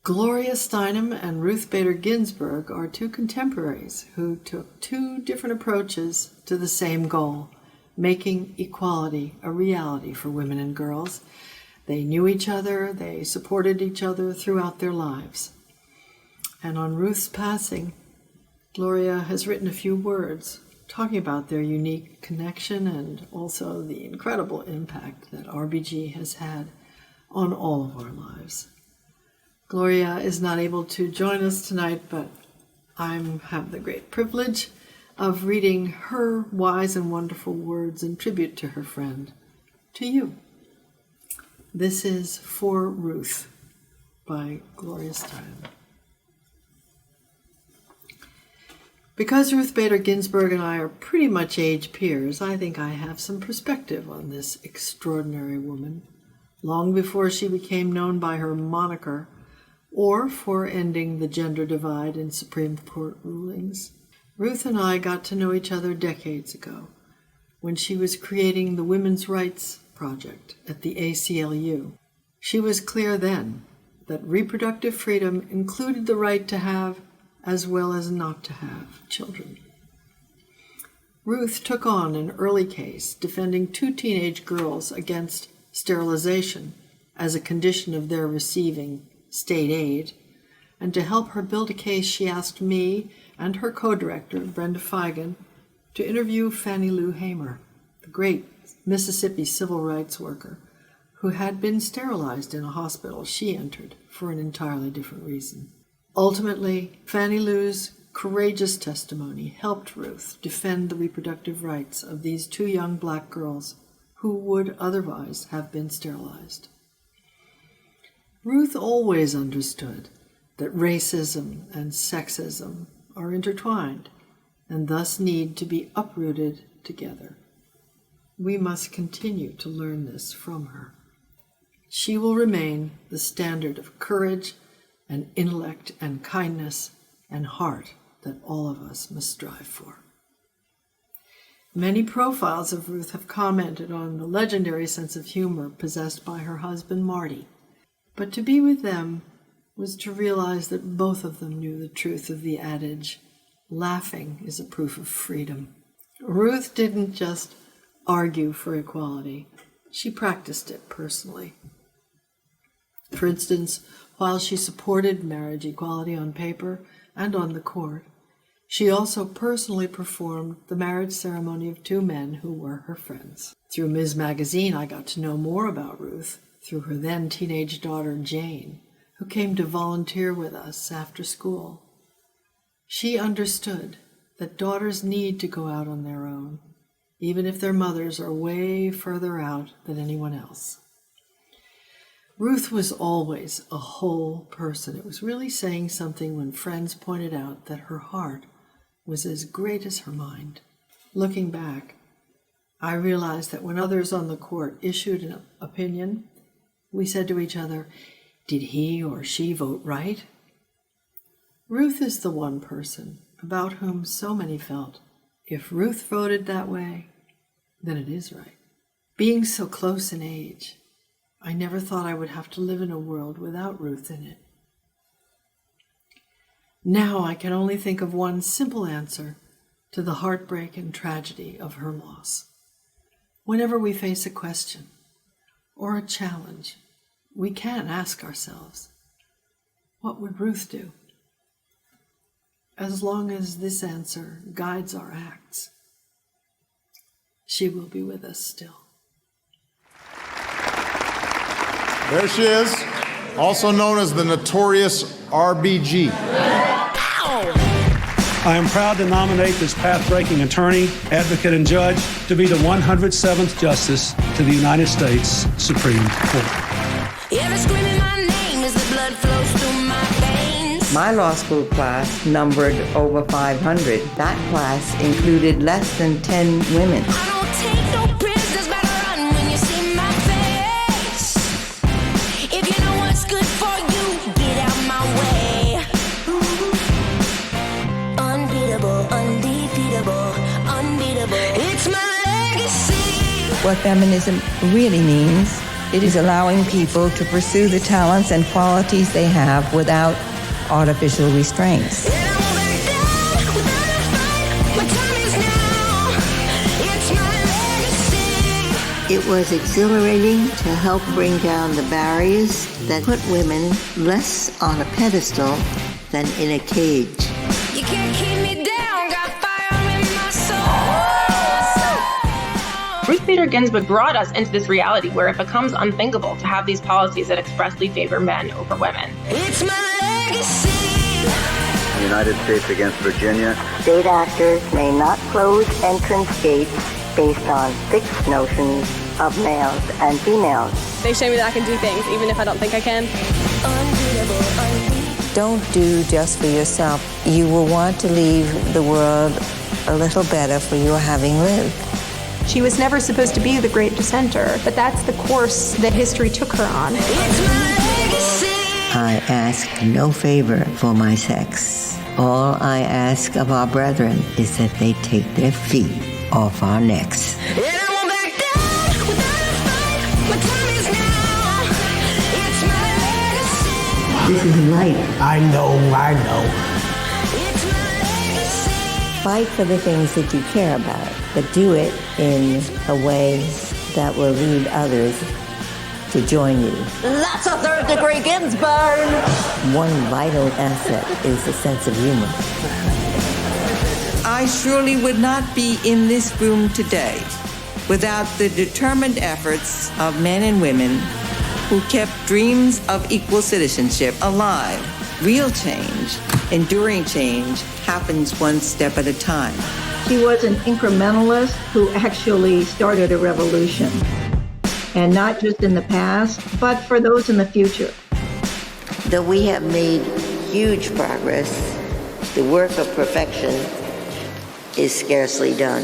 Gloria Steinem and Ruth Bader Ginsburg are two contemporaries who took two different approaches to the same goal, making equality a reality for women and girls. They knew each other, they supported each other throughout their lives. And on Ruth's passing, Gloria has written a few words talking about their unique connection and also the incredible impact that RBG has had on all of our lives. Gloria is not able to join us tonight, but I have the great privilege of reading her wise and wonderful words in tribute to her friend, to you. This is For Ruth by Gloria Steinem. Because Ruth Bader Ginsburg and I are pretty much age peers, I think I have some perspective on this extraordinary woman, long before she became known by her moniker, or for ending the gender divide in Supreme Court rulings. Ruth and I got to know each other decades ago, when she was creating the Women's Rights Project at the ACLU. She was clear then that reproductive freedom included the right to have, as well as not to have, children. Ruth took on an early case defending two teenage girls against sterilization as a condition of their receiving state aid, and to help her build a case, she asked me and her co-director, Brenda Feigen, to interview Fannie Lou Hamer, the great Mississippi civil rights worker who had been sterilized in a hospital she entered for an entirely different reason. Ultimately, Fannie Lou's courageous testimony helped Ruth defend the reproductive rights of these two young black girls who would otherwise have been sterilized. Ruth always understood that racism and sexism are intertwined and thus need to be uprooted together. We must continue to learn this from her. She will remain the standard of courage and intellect and kindness and heart that all of us must strive for. Many profiles of Ruth have commented on the legendary sense of humor possessed by her husband, Marty. But to be with them was to realize that both of them knew the truth of the adage, laughing is a proof of freedom. Ruth didn't just argue for equality, she practiced it personally. For instance, while she supported marriage equality on paper and on the court, she also personally performed the marriage ceremony of two men who were her friends. Through Ms. Magazine, I got to know more about Ruth through her then teenage daughter, Jane, who came to volunteer with us after school. She understood that daughters need to go out on their own, even if their mothers are way further out than anyone else. Ruth was always a whole person. It was really saying something when friends pointed out that her heart was as great as her mind. Looking back, I realized that when others on the court issued an opinion, we said to each other, did he or she vote right? Ruth is the one person about whom so many felt, if Ruth voted that way, then it is right. Being so close in age, I never thought I would have to live in a world without Ruth in it. Now I can only think of one simple answer to the heartbreak and tragedy of her loss. Whenever we face a question or a challenge, we can ask ourselves, what would Ruth do? As long as this answer guides our acts, she will be with us still. There she is, also known as the Notorious RBG. I am proud to nominate this path-breaking attorney, advocate, and judge to be the 107th Justice to the United States Supreme Court. Every screaming my name as the blood flows through my veins. My law school class numbered over 500. That class included less than 10 women. I don't take no prisoners, better run when you see my face. If you know what's good for you, get out my way. Unbeatable, undefeatable, unbeatable. It's my legacy. What feminism really means It is allowing people to pursue the talents and qualities they have without artificial restraints. It was exhilarating to help bring down the barriers that put women less on a pedestal than in a cage. You can't keep me down, got fire in my soul. Ruth Bader Ginsburg brought us into this reality where it becomes unthinkable to have these policies that expressly favor men over women. It's my legacy. United States against Virginia. State actors may not close entrance gates based on fixed notions of males and females. They show me that I can do things even if I don't think I can. Don't do just for yourself. You will want to leave the world a little better for your having lived. She was never supposed to be the great dissenter, but that's the course that history took her on. I ask no favor for my sex. All I ask of our brethren is that they take their feet off our necks. This is life. I know. Fight for the things that you care about, but do it in a way that will lead others to join you. That's a third-degree Ginsburg! One vital asset is the sense of humor. I surely would not be in this room today without the determined efforts of men and women who kept dreams of equal citizenship alive. Real change, enduring change, happens one step at a time. She was an incrementalist who actually started a revolution. And not just in the past, but for those in the future. Though we have made huge progress, the work of perfection is scarcely done.